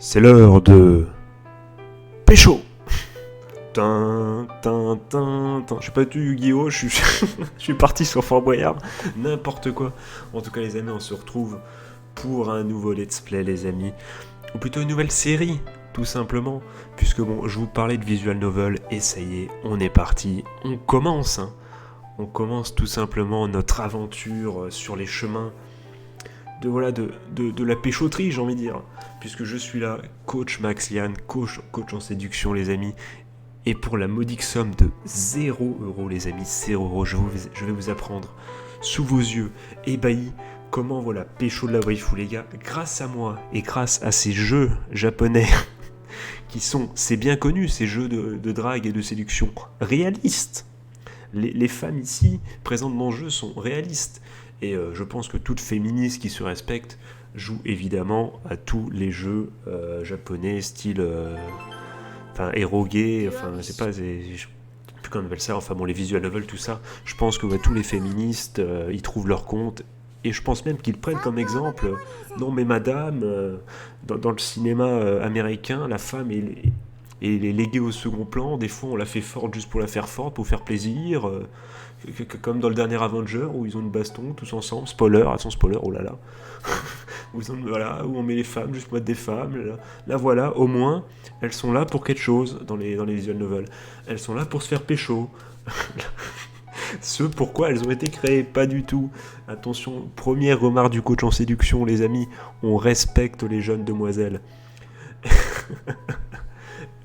C'est l'heure de pécho. Tin, tin, tin, tin. Je suis pas du Yu-Gi-Oh, je suis parti sur Fort Boyard, n'importe quoi. En tout cas les amis, on se retrouve pour un nouveau let's play les amis, ou plutôt une nouvelle série, tout simplement, puisque bon, je vous parlais de visual novel, et ça y est, on est parti, on commence, hein. On commence tout simplement notre aventure sur les chemins de la péchoterie, j'ai envie de dire. Puisque je suis là, coach Max Lian, coach en séduction, les amis. Et pour la modique somme de 0 € les amis, 0 €, je vais vous apprendre, sous vos yeux, ébahis, comment voilà, pécho de la waifu, les gars. Grâce à moi et grâce à ces jeux japonais qui sont, c'est bien connu, ces jeux de drague et de séduction réalistes. Les femmes ici, présentes dans le jeu, sont réalistes. Et je pense que toute féministe qui se respecte joue évidemment à tous les jeux japonais, style eroge, enfin je sais pas, je sais plus comment on appelle ça, enfin bon, les visual novels, tout ça. Je pense que tous les féministes y trouvent leur compte. Et je pense même qu'ils prennent comme exemple, non mais madame, dans le cinéma américain, la femme est léguée au second plan. Des fois on la fait forte juste pour la faire forte, pour faire plaisir. Comme dans le dernier Avenger où ils ont une baston tous ensemble, spoiler, attention spoiler, oh là là, où on met les femmes juste pour mettre des femmes, là voilà, au moins elles sont là pour quelque chose dans les visual novels, elles sont là pour se faire pécho. Ce pourquoi elles ont été créées, pas du tout. Attention, première remarque du coach en séduction les amis, on respecte les jeunes demoiselles.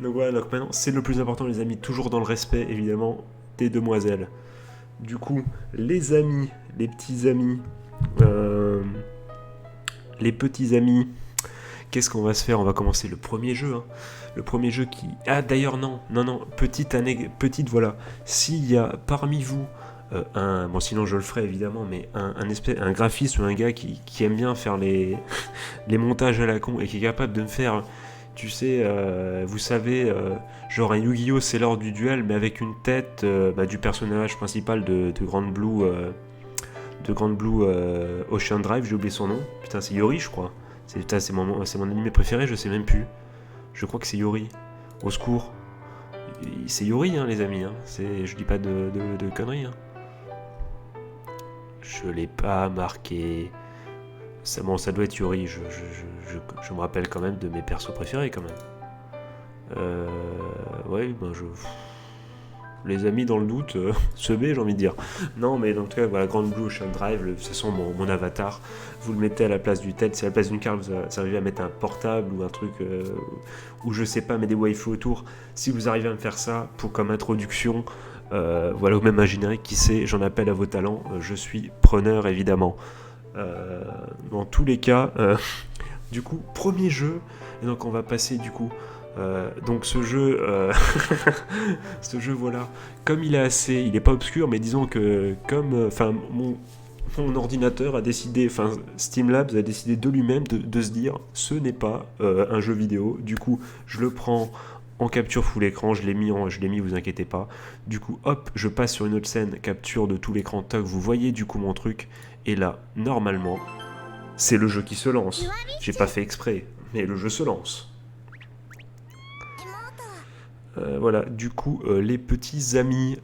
Donc voilà, donc maintenant c'est le plus important les amis, toujours dans le respect évidemment des demoiselles. Du coup, les amis, les petits amis, qu'est-ce qu'on va se faire? On va commencer le premier jeu, hein. Le premier jeu qui... Ah d'ailleurs non, petite voilà. S'il y a parmi vous bon sinon je le ferai évidemment, mais un graphiste ou un gars qui aime bien faire les montages à la con et qui est capable de me faire... Tu sais, vous savez, genre un Yu-Gi-Oh! C'est l'heure du duel, mais avec une tête du personnage principal de Grand Blue, Ocean Drive, j'ai oublié son nom. Putain, c'est Yori, je crois. C'est mon animé préféré, je sais même plus. Je crois que c'est Yori. Au secours. C'est Yori, hein, les amis. Hein. Je dis pas de conneries. Hein. Je l'ai pas marqué. Ça doit être Yori, je me rappelle quand même de mes persos préférés quand même. Ouais, les amis dans le doute, se met j'ai envie de dire. Non mais dans tout cas, voilà, Grand Blue Ocean Drive, ce sont mon avatar. Vous le mettez à la place du tête, si à la place d'une carte vous arrivez à mettre un portable ou un truc, ou je sais pas, mais des waifus autour. Si vous arrivez à me faire ça pour comme introduction, voilà, ou même un générique, qui sait, j'en appelle à vos talents, je suis preneur évidemment. Dans tous les cas, du coup, premier jeu, et donc on va passer du coup. Donc ce jeu, voilà, comme il est pas obscur, mais disons que comme, mon ordinateur a décidé, Steamlabs a décidé de lui-même de se dire, ce n'est pas un jeu vidéo. Du coup, je le prends en capture full écran, je l'ai mis, vous inquiétez pas. Du coup, hop, je passe sur une autre scène, capture de tout l'écran, toc, vous voyez du coup mon truc. Et là, normalement, c'est le jeu qui se lance. J'ai pas fait exprès, mais le jeu se lance. Voilà, du coup, les petits amis,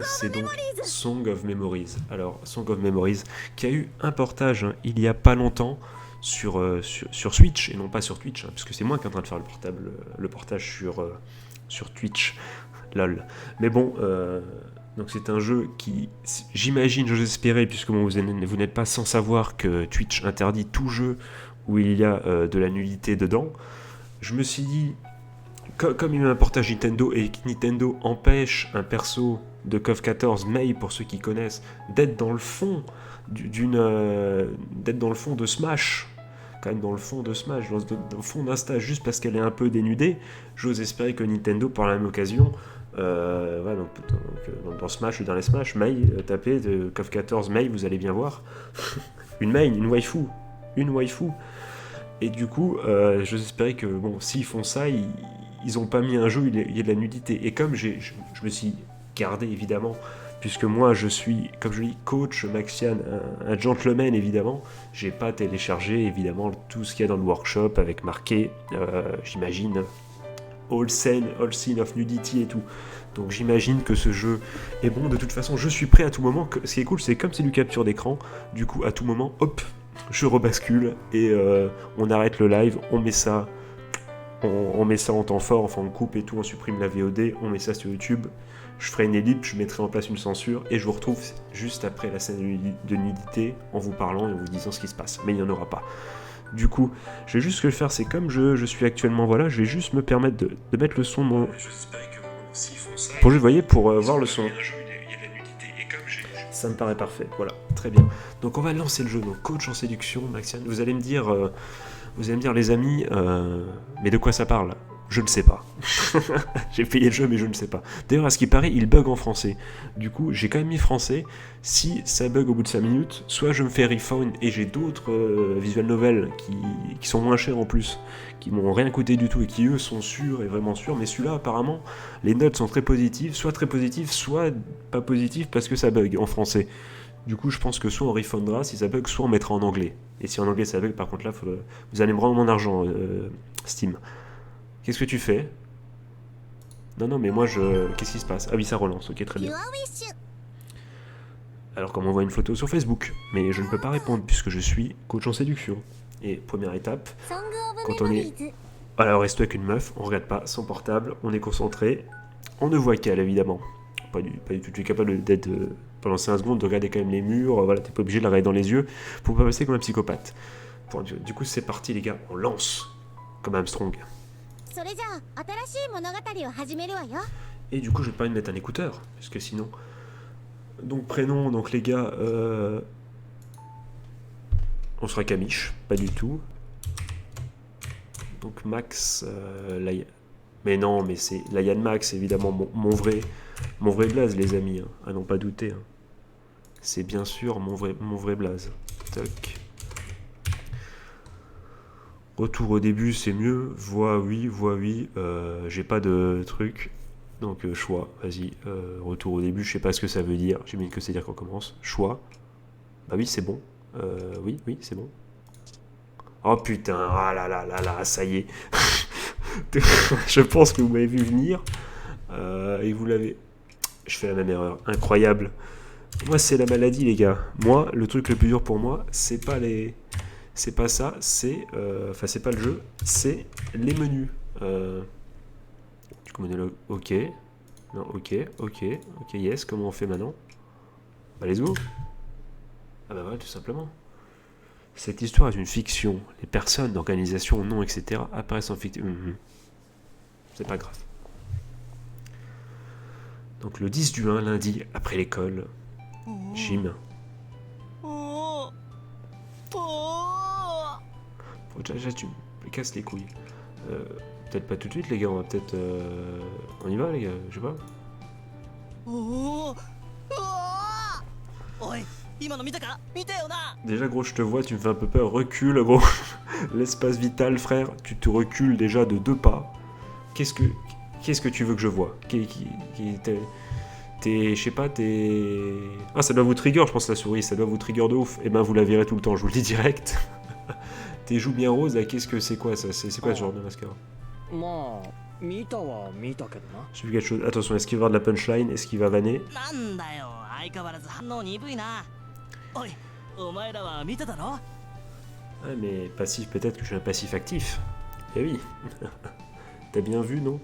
c'est donc Song of Memories. Alors, Song of Memories, qui a eu un portage il y a pas longtemps sur Switch, et non pas sur Twitch, puisque c'est moi qui est en train de faire le portage sur Twitch. Lol. Mais bon... Donc c'est un jeu qui, j'imagine, j'ose espérer, puisque bon, vous n'êtes pas sans savoir que Twitch interdit tout jeu où il y a de la nudité dedans. Je me suis dit, comme il y a un portage Nintendo et que Nintendo empêche un perso de KOF 14, Mei pour ceux qui connaissent, d'être dans le fond d'être dans le fond de Smash, quand même dans le fond de Smash, dans le fond d'un stage, juste parce qu'elle est un peu dénudée, j'ose espérer que Nintendo, par la même occasion, dans Smash ou dans les Smash, Mei, tapez de KOF 14 Mei, vous allez bien voir. une waifu. Et du coup, j'ose espérer que, bon, s'ils font ça, ils ont pas mis un jeu où il y a de la nudité. Et comme je me suis gardé, évidemment, puisque moi je suis, comme je dis, coach Maxian, un gentleman évidemment, j'ai pas téléchargé évidemment tout ce qu'il y a dans le workshop avec marqué, j'imagine, all scene of nudity et tout. Donc j'imagine que ce jeu est bon. De toute façon, je suis prêt à tout moment. Ce qui est cool, c'est comme c'est du capture d'écran, du coup à tout moment, hop, je rebascule et on arrête le live, on met ça en temps fort, enfin on coupe et tout, on supprime la VOD, on met ça sur YouTube. Je ferai une ellipse, je mettrai en place une censure et je vous retrouve juste après la scène de nudité en vous parlant et en vous disant ce qui se passe. Mais il n'y en aura pas. Du coup, je vais juste ce que je vais faire, c'est comme je suis actuellement, voilà, je vais juste me permettre de mettre le son de pour juste, vous voyez, pour voir le son. Ça me paraît parfait, voilà, très bien. Donc on va lancer le jeu, donc coach en séduction, Maxian. Vous allez me dire les amis, mais de quoi ça parle? Je ne sais pas. J'ai payé le jeu, mais je ne sais pas. D'ailleurs, à ce qui paraît, il bug en français. Du coup, j'ai quand même mis français. Si ça bug au bout de 5 minutes, soit je me fais refund et j'ai d'autres visual novels qui sont moins chers en plus, qui m'ont rien coûté du tout et qui eux sont sûrs et vraiment sûrs. Mais celui-là, apparemment, les notes sont très positives, soit pas positives parce que ça bug en français. Du coup, je pense que soit on refundera si ça bug, soit on mettra en anglais. Et si en anglais ça bug, par contre là, vous allez me rendre mon argent, Steam. Qu'est-ce que tu fais? Non, mais moi je... Qu'est-ce qui se passe? Ah oui, ça relance, ok, très bien. Alors qu'on m'envoie une photo sur Facebook, mais je ne peux pas répondre puisque je suis coach en séduction. Et première étape, quand on est... Alors, reste avec une meuf, on regarde pas son portable, on est concentré, on ne voit qu'elle évidemment. Pas du tout, tu es capable d'être... pendant 5 secondes, de regarder quand même les murs, voilà, t'es pas obligé de la regarder dans les yeux pour pas passer comme un psychopathe. Bon, du coup, c'est parti les gars, on lance comme Armstrong. Et du coup, je vais pas me mettre un écouteur, parce que sinon... Donc, prénom, donc les gars, on sera Camiche, pas du tout. Donc Max, mais non, mais c'est Layan Max, évidemment, mon vrai blaze, les amis, hein, à n'en pas douter. Hein. C'est bien sûr mon vrai blaze. Toc. Retour au début, c'est mieux. Voix oui. J'ai pas de truc. Donc choix, vas-y. Retour au début, je sais pas ce que ça veut dire. J'imagine que c'est dire qu'on commence. Choix. Bah oui, c'est bon. Oui, c'est bon. Oh putain, ah là, ça y est. Je pense que vous m'avez vu venir. Et vous l'avez... Je fais la même erreur. Incroyable. Moi, c'est la maladie, les gars. Moi, le truc le plus dur pour moi, c'est pas les... C'est pas ça, c'est... Enfin, c'est pas le jeu, c'est les menus. Du coup, ok. Non, ok, yes. Comment on fait maintenant? Bah, let's go. Ah bah ouais, tout simplement. Cette histoire est une fiction. Les personnes, l'organisation, noms, etc. apparaissent en fiction. C'est pas grave. Donc le 10 du 1, lundi, après l'école, gym. Déjà, tu me casses les couilles. Peut-être pas tout de suite, les gars. On va peut-être... On y va, les gars. Je sais pas. Déjà, gros, je te vois, tu me fais un peu peur. Recule, gros. L'espace vital, frère. Tu te recules déjà de 2 pas. Qu'est-ce que tu veux que je vois? Je sais pas, t'es... Ah, ça doit vous trigger, je pense, la souris. Ça doit vous trigger de ouf. Eh ben, vous la verrez tout le temps, je vous le dis direct. Tes joues bien roses, là, c'est quoi ça? C'est quoi ce genre de mascara? J'ai vu quelque chose. Attention, est-ce qu'il va y avoir de la punchline? Est-ce qu'il va vanner? Ah, mais passif, peut-être que je suis un passif actif. Eh oui. T'as bien vu, non?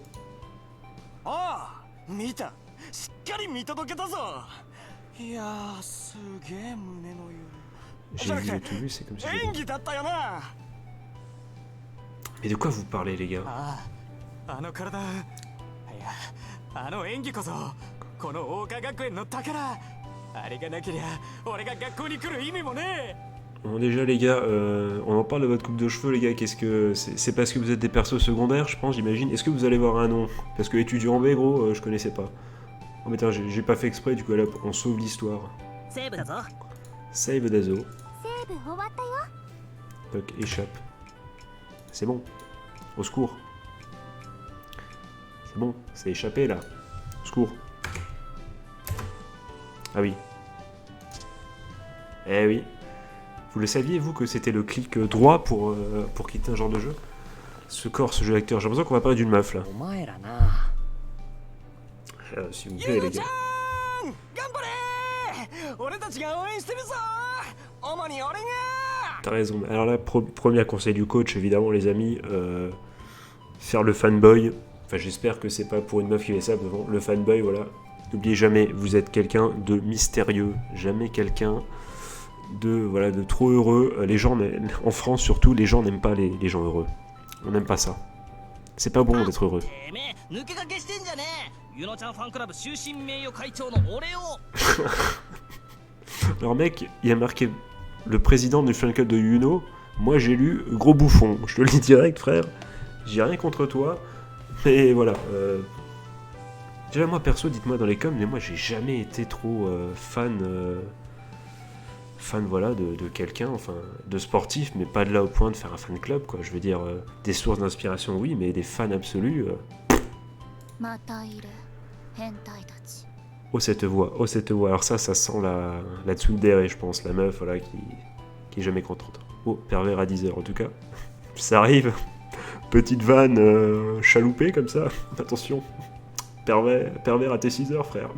J'ai vu, tout vu, c'est comme si... Mais de quoi vous parlez, les gars? Bon, déjà, les gars, on en parle de votre coupe de cheveux, les gars. Qu'est-ce que... C'est parce que vous êtes des persos secondaires, je pense, j'imagine. Est-ce que vous allez voir un nom? Parce que étudiant B, gros, je connaissais pas. Oh, mais attends, j'ai pas fait exprès, du coup, là, on sauve l'histoire. Save Dazo. Donc, échappe. C'est bon. Au secours. C'est bon, c'est échappé, là. Au secours. Ah oui. Eh oui. Vous le saviez, vous, que c'était le clic droit pour quitter un genre de jeu? Ce jeu d'acteur. J'ai l'impression qu'on va parler d'une meuf, là. S'il vous plaît, les gars. T'as raison. Alors là, premier conseil du coach, évidemment, les amis, faire le fanboy. Enfin, j'espère que c'est pas pour une meuf qui fait ça, mais bon, le fanboy, voilà. N'oubliez jamais, vous êtes quelqu'un de mystérieux, jamais quelqu'un de trop heureux. Les gens, en France surtout, les gens n'aiment pas les gens heureux. On n'aime pas ça. C'est pas bon d'être heureux. Alors mec, il y a marqué le président du fan club de Yuno. Moi j'ai lu gros bouffon. Je te le dis direct, frère. J'ai rien contre toi. Mais voilà. Déjà moi perso, dites-moi dans les coms, mais moi j'ai jamais été trop fan voilà de quelqu'un, enfin de sportif, mais pas de là au point de faire un fan club quoi. Je veux dire des sources d'inspiration oui, mais des fans absolus. Oh cette voix. Alors ça sent la tsundere, je pense, la meuf voilà qui est jamais contente. Oh pervers à 10h en tout cas. Ça arrive. Petite vanne chaloupée comme ça. Attention. Pervers à tes 6h, frère.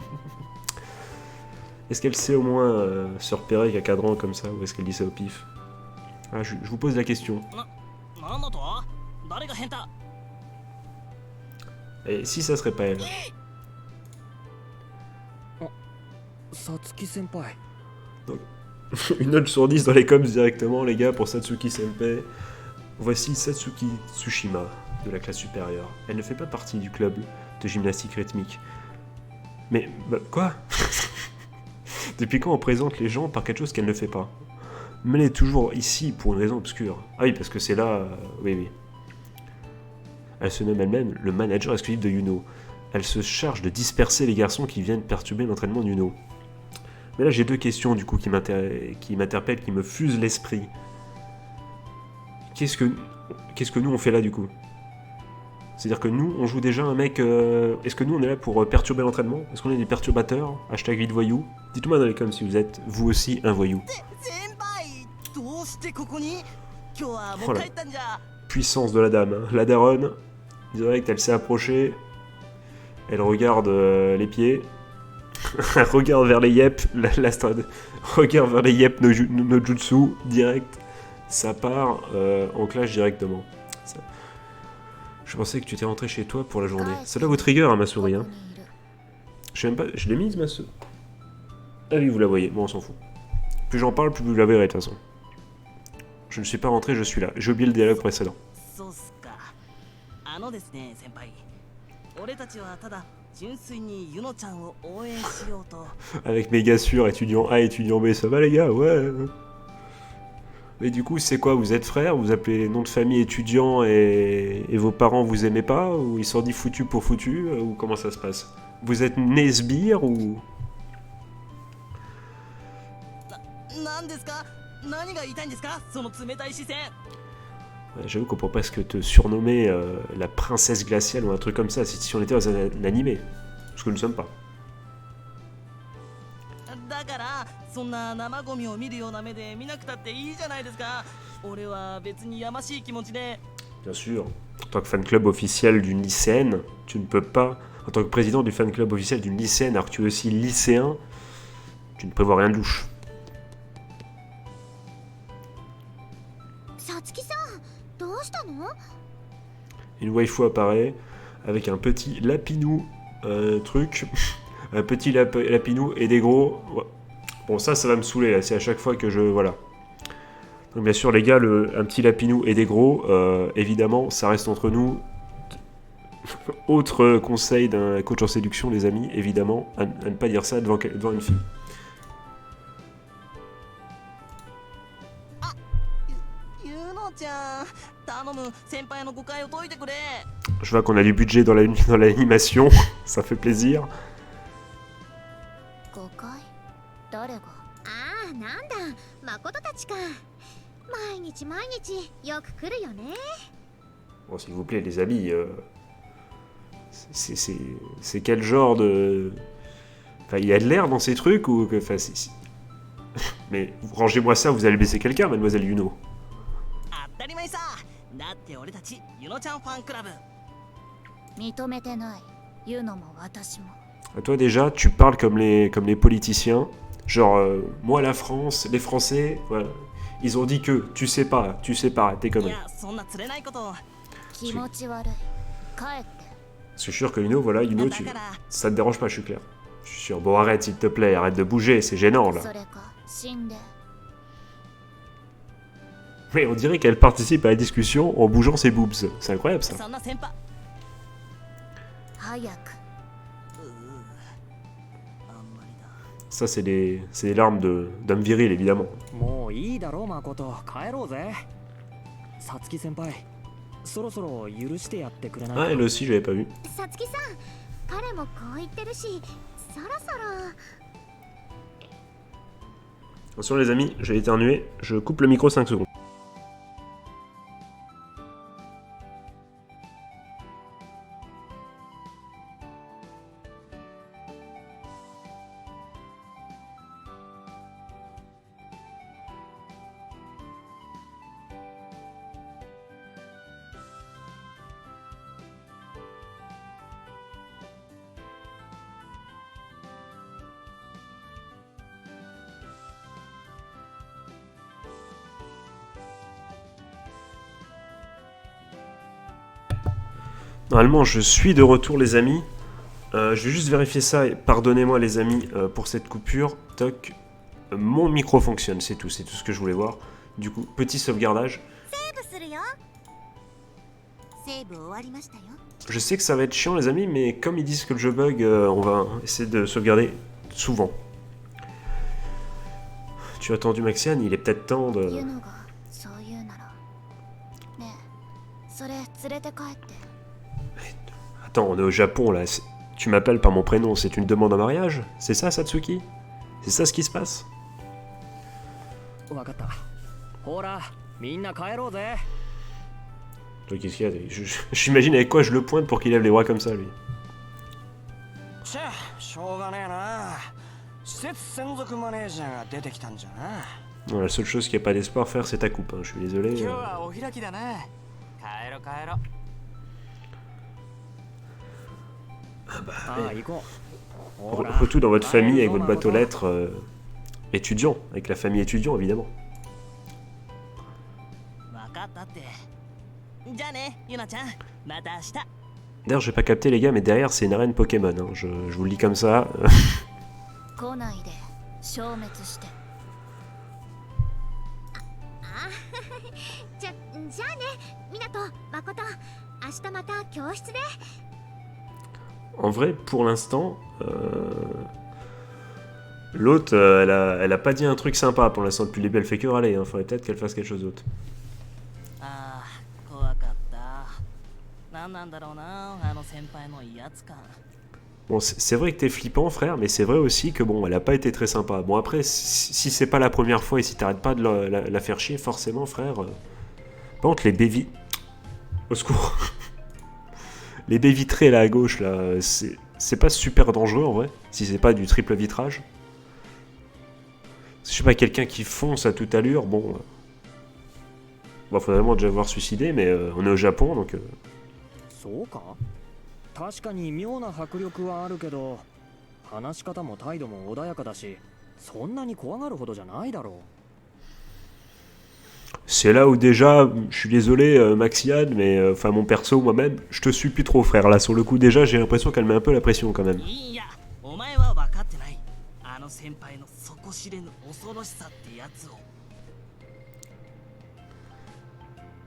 Est-ce qu'elle sait au moins se repérer avec un cadran comme ça, ou est-ce qu'elle dit ça au pif? Ah, je vous pose la question. Et si ça serait pas elle? Donc, une note sur 10 dans les coms directement, les gars, pour Satsuki Senpai. Voici Satsuki Tsushima, de la classe supérieure. Elle ne fait pas partie du club de gymnastique rythmique. Mais, bah, quoi? Depuis quand on présente les gens par quelque chose qu'elle ne fait pas? Mais elle est toujours ici pour une raison obscure. Ah oui, parce que c'est là... oui. Elle se nomme elle-même le manager exclusif de Yuno. Elle se charge de disperser les garçons qui viennent perturber l'entraînement de Yuno. Mais là, j'ai deux questions, du coup, qui m'interpellent, qui me fusent l'esprit. Qu'est-ce que nous, on fait là, du coup? C'est-à-dire que nous, on joue déjà un mec... Est-ce que nous, on est là pour perturber l'entraînement? Est-ce qu'on est des perturbateurs? Hashtag vie de voyou. Dites-moi dans les coms si vous êtes, vous aussi, un voyou. Oh là. Puissance de la dame. Hein. La daronne, direct, elle s'est approchée. Elle regarde les pieds. Elle regarde vers les yep. Regarde vers les yep no jutsu. Direct. Ça part en clash directement. Ça... Je pensais que tu étais rentré chez toi pour la journée. Cela vous trigger, hein, ma souris. Hein. Je sais même pas. Je l'ai mise, ma souris. Ah oui, vous la voyez. Bon, on s'en fout. Plus j'en parle, plus vous la verrez, de toute façon. Je ne suis pas rentré, je suis là. J'ai oublié le dialogue précédent. Avec méga sûr, étudiant A, étudiant B, ça va les gars, ouais. Mais du coup, c'est quoi? Vous êtes frères? Vous appelez nom de famille étudiant et vos parents vous aimez pas? Ou ils sont dit foutu pour foutu? Ou comment ça se passe? Vous êtes né sbire ou... J'avoue qu'on pourrait presque te surnommer la princesse glaciale ou un truc comme ça si on était dans un animé. Ce que nous ne sommes pas. Bien sûr, en tant que fan club officiel d'une lycéenne, tu ne peux pas, en tant que président du fan club officiel d'une lycéenne, alors que tu es aussi lycéen, tu ne prévois rien de louche. Une waifu apparaît avec un petit lapinou truc, un petit lapinou et des gros... Bon ça va me saouler là, c'est à chaque fois que je... Voilà. Donc bien sûr les gars, un petit lapinou et des gros, évidemment ça reste entre nous. Autre conseil d'un coach en séduction les amis, évidemment, à ne pas dire ça devant une fille. Je vois qu'on a du budget dans l'animation, ça fait plaisir. Bon, s'il vous plaît, les amis, c'est quel genre de Enfin, il y a de l'air dans ces trucs ou... Enfin, mais rangez-moi ça, vous allez blesser quelqu'un, mademoiselle Yuno. 当たり前さ。だって俺たちユノちゃんファンクラブ。認めてない言うのも私も Toi déjà, tu parles comme les politiciens. Genre, moi la France, les Français, voilà, ils ont dit que, tu sais pas, t'es い conneries. や、そんな釣れないこと。気持ち悪い帰って Parce que je suis sûr que Yuno, voilà, Yuno, だから、 ça te dérange pas, je suis clair. Je suis sûr. Bon, arrête, s'il te plaît, arrête de bouger, c'est gênant, là. それか死んで Mais on dirait qu'elle participe à la discussion en bougeant ses boobs. C'est incroyable, ça. そんな先輩。早く あんまりだ。 Ça, c'est des larmes d'homme viril, évidemment. もういいだろう誠帰ろうぜさつき先輩そろそろ許してやってくれない Ah, か elle aussi, j'avais pas vu. さつきさん彼もこう言ってるしそろそろ Attention, les amis, j'ai éternué. Je coupe le micro 5 secondes. Normalement, je suis de retour, les amis. Je vais juste vérifier ça. Et pardonnez-moi, les amis, pour cette coupure. Toc. Mon micro fonctionne, c'est tout ce que je voulais voir. Du coup, petit sauvegardage. セーブするよセーブ終わりましたよ Je sais que ça va être chiant, les amis, mais comme ils disent que le jeu bug, on va essayer de sauvegarder souvent. Tu as attendu Maxiane, il est peut-être temps de... ユノがそう言うならねえそれ連れて帰って Attends, on est au Japon, là. Tu m'appelles par mon prénom, c'est une demande en mariage? C'est ça, Satsuki? C'est ça ce qui se passe? わかったほらみんな帰ろうぜ Toi, qu'est-ce qu'il y a? J'imagine avec quoi je le pointe pour qu'il lève les bras comme ça, lui. しゃあしょうがねえな施設専属マネージャーが出てきたんじゃな Non, la seule chose qui a pas d'espoir, frère, c'est ta coupe. Hein. Je suis désolé. 今日はお開きだな帰ろ帰ろああ行こうほら Retour dans votre famille avec votre boîte aux lettres étudiant, avec la famille étudiant, évidemment. わかったって。じゃあね、ユナちゃん。また明日。 D'ailleurs, j'ai pas capté, les gars, mais derrière, c'est une arène Pokémon. Hein. Je vous le dis comme ça. 来ないで消滅してじゃあねみなと誠明日また教室で En vrai, pour l'instant, l'autre, elle a pas dit un truc sympa pour l'instant. Depuis le début, elle fait que râler. Hein. Faudrait peut-être qu'elle fasse quelque chose d'autre. ああ、怖かった。なんなんだろうな、あの先輩の威圧感。 Bon, c'est vrai que t'es flippant, frère, mais c'est vrai aussi que bon, elle a pas été très sympa. Bon, après, si c'est pas la première fois et si t'arrêtes pas de la faire chier, forcément, frère. Par contre, les baies au secours. Les baies vitrées là à gauche, là, c'est pas super dangereux en vrai, si c'est pas du triple vitrage. Je sais pas, quelqu'un qui fonce à toute allure, bon. Bon, faudrait vraiment déjà voir suicider, mais on est au Japon donc. そうか確かに妙な迫力はあるけど話し方も態度も穏やかだしそんなに怖がるほどじゃないだろう C'est là où déjà, je suis désolé Maxiane, mais enfin mon perso moi-même, je te suis plus trop frère. Là sur le coup déjà, j'ai l'impression qu'elle met un peu la pression quand même. いや、お前は分かってない。あの先輩の底知れぬ恐ろしさってやつを。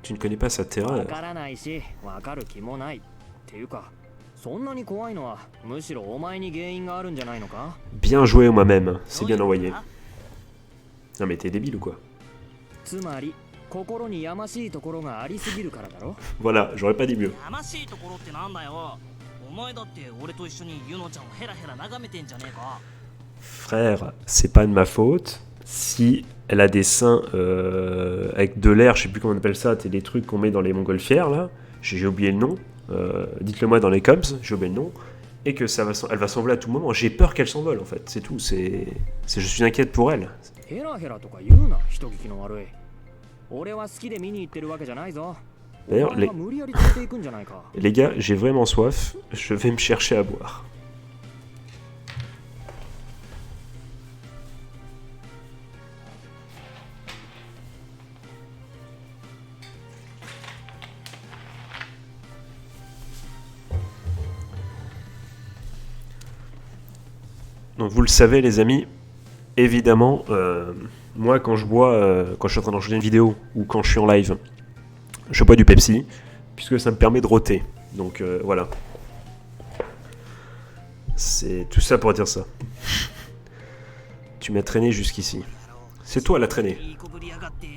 Tu ne connais pas sa わ terreur. からないしわかる気もないっていうかそんなに怖いのはむしろお前に原因があるんじゃないのか Bien joué moi-même, c'est bien envoyé. Non mais t'es débile ou quoi? つまり心にやましいところがありすぎるからだろ Voilà, j'aurais pas dit mieux. やましいところってなんだよ。お前だって俺と一緒にユノちゃんをヘラヘラ眺めてんじゃねえか。 Frère, c'est pas de ma faute si elle a des seins avec de l'air, je sais plus comment on appelle ça, c'est des trucs qu'on met dans les montgolfières là, j'ai oublié le nom, dites-le moi dans les coms, j'ai oublié le nom, et que elle va s'envoler à tout moment. J'ai peur qu'elle s'envole en fait, c'est tout. Je suis inquiète pour elle. ヘラヘラとか言うな、人聞きの悪い。俺は好きで見に行ってるわけじゃないぞ。 D'ailleurs, お前が無理やり連れて行くんじゃないか。 les gars, j'ai vraiment soif. Je vais me chercher à boire. Donc vous le savez les amis, évidemment, moi quand je bois, quand je suis en train d'enregistrer une vidéo ou quand je suis en live, je bois du Pepsi, puisque ça me permet de rôter. Donc voilà. C'est tout ça pour dire ça. Tu m'as traîné jusqu'ici. C'est toi la traînée. いい子ぶりやがって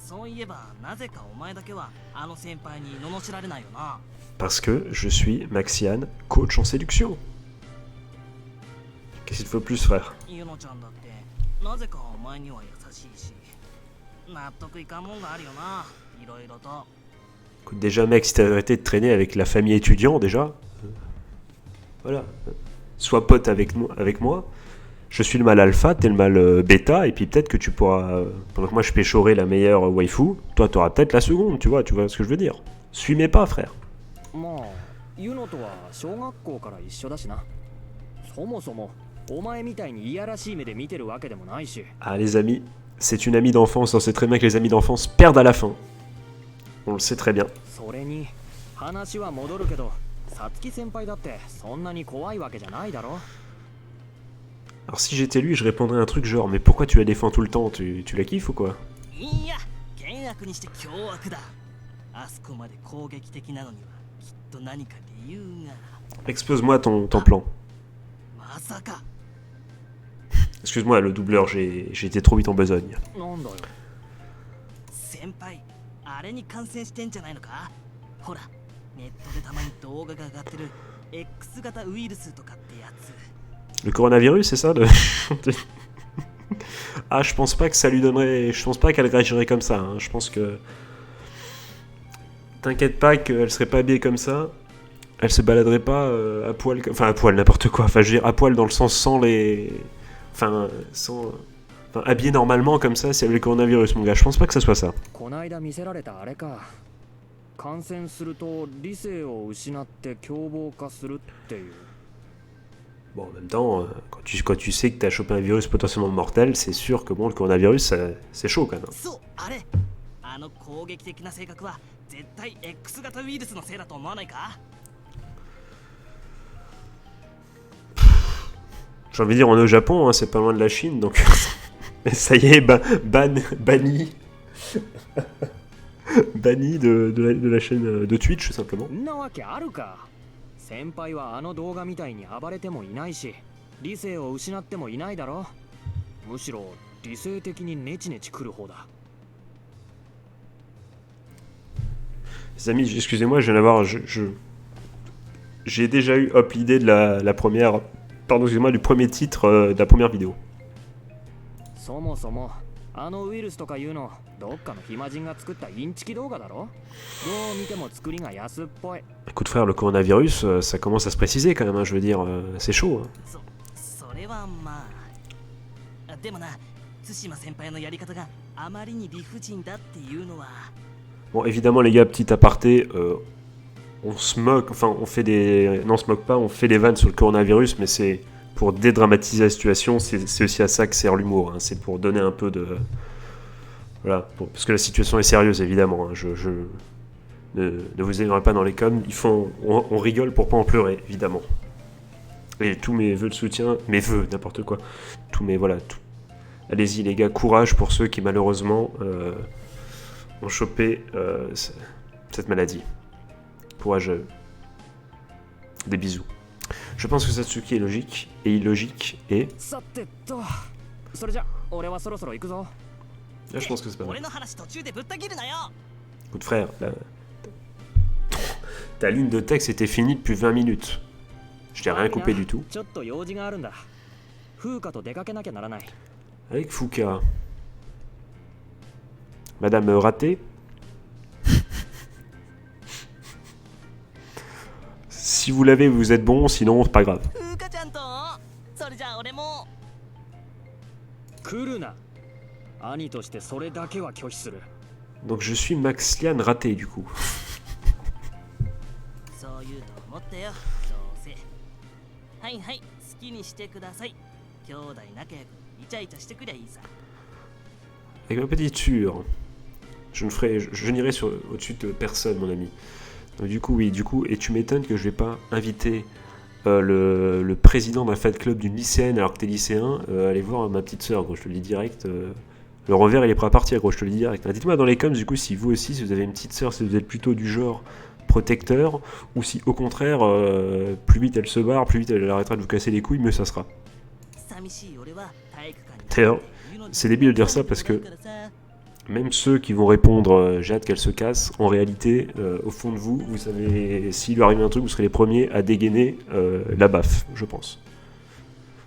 そういえばなぜかお前だけはあの先輩に罵られないよな Parce que je suis Maxiane, coach en séduction. Qu'est-ce qu'il te faut plus frère? ユノちゃんだってなぜかお前には優しいし納得いかんもんがあるよないろいろと Écoute, déjà mec, si t'as arrêté de traîner avec la famille étudiant déjà, voilà, sois pote avec moi. Je suis le mâle alpha, t'es le mâle bêta, et puis peut-être que tu pourras, pendant que moi je péchorai la meilleure waifu, toi t'auras peut-être la seconde, tu vois ce que je veux dire. Suis mes pas frère. まあユノとは小学校から一緒だしな。そもそもお前みたいにいやらしい目で見てるわけでもないし。 Ah les amis, c'est une amie d'enfance, on sait très bien que les amis d'enfance perdent à la fin. On le sait très bien. それに話は戻るけど、さつき先輩だってそんなに怖いわけじゃないだろ。 Alors si j'étais lui, je répondrais un truc genre, mais pourquoi tu la défends tout le temps, tu la kiffes ou quoi? いや険悪にして凶悪だあそこまで攻撃的なのにはきっと何か理由が Expose-moi ton plan. まさか Excuse-moi le doubleur, j'ai été trop vite en besogne. なんだよ。先輩あれに感染してんじゃないのかほらネットでたまに動画が上がってる X 型ウイルスとかってやつ Le coronavirus, c'est ça Ah, je pense pas que ça lui donnerait... Je pense pas qu'elle réagirait comme ça. Hein. Je pense que... T'inquiète pas qu'elle serait pas habillée comme ça. Elle se baladerait pas à poil... Enfin, à poil, n'importe quoi. Enfin, je veux dire, à poil dans le sens sans les... Enfin, sans... Enfin, habillée normalement comme ça si elle avait le coronavirus, mon gars. Je pense pas que ça soit ça. こないだ見せられたあれか。感染すると理性を失って凶暴化するっていう。 Bon, en même temps, quand tu sais que t'as chopé un virus potentiellement mortel, c'est sûr que bon, le coronavirus, c'est chaud quand même. そうあれあの攻撃的な性格は絶対 X 型ウイルスのせいだと思わないか J'ai envie de dire, on est au Japon, hein, c'est pas loin de la Chine, donc... ça y est, banni... banni de la chaîne de Twitch, tout simplement. んなわけあるか。先輩はあの動画みたいに暴れてもいないし、理性を失ってもいないだろ。むしろ理性的にネチネチ来る方だ。 Les amis, excusez-moi, je viens d'avoir... J'ai déjà eu, hop, l'idée de la première... Pardon, excusez-moi, du premier titre de la première vidéo. そもそもあのウイルスとかいうのどっかの暇人が作ったインチキ動画だろ。どう見ても作りが安っぽい。 Écoute frère, le coronavirus, ça commence à se préciser quand même, hein, je veux dire, c'est chaud. Hein. それはまあでもな対馬先輩のやり方があまりに理不尽だっていうのは Bon, évidemment les gars, petit aparté, on se moque, enfin on fait des... Non, on se moque pas, on fait des vannes sur le coronavirus, mais c'est pour dédramatiser la situation, c'est aussi à ça que sert l'humour, hein, c'est pour donner un peu de... Voilà, parce que la situation est sérieuse évidemment, hein, ne vous énervez pas dans les coms, on rigole pour pas en pleurer, évidemment. Et tous mes vœux de soutien, mes vœux, n'importe quoi, tous mes... Voilà, tout. Allez-y les gars, courage pour ceux qui malheureusement ont chopé cette maladie. Courage. Des bisous. Je pense que Satsuki est logique et illogique et... さてと、それじゃ俺はそろそろ行くぞ。 Là, je pense que c'est pas mal. 俺の話途中でぶった切るなよ Écoute frère, ta ligne de texte était finie depuis 20 minutes. Je t'ai rien coupé du tout. ちょっと用事があるんだ。風花と出かけなきゃならない。 Avec Fuka. Madame Raté. Si vous l'avez, vous êtes bon, sinon, c'est pas grave. 風花ちゃんとそれじゃあ俺も来るな。兄としてそれだけは拒否する。 Donc je suis Maxlian raté du coup. そう言うと思ったよどうせはいはい好きにしてください兄弟仲良くイチャイチャしてくりゃいいさ Avec ma petite sûre, je n'irai au-dessus de personne, mon ami. Donc, du coup, oui, et tu m'étonnes que je vais pas inviter le président d'un fan club d'une lycéenne alors que t'es lycéen, aller voir ma petite sœur, gros, je te le dis direct. Le revers, il est prêt à partir, gros, je te le dis direct. Dites-moi dans les coms, du coup, si vous aussi, si vous avez une petite sœur, si vous êtes plutôt du genre protecteur, ou si au contraire, plus vite elle se barre, plus vite elle arrêtera de vous casser les couilles, mieux ça sera. 寂しい俺は体育館に D'ailleurs, c'est débile de dire ça parce que même ceux qui vont répondre j'ai hâte qu'elle se casse, en réalité, au fond de vous, vous savez, s'il lui arrive un truc, vous serez les premiers à dégainer la baffe, je pense.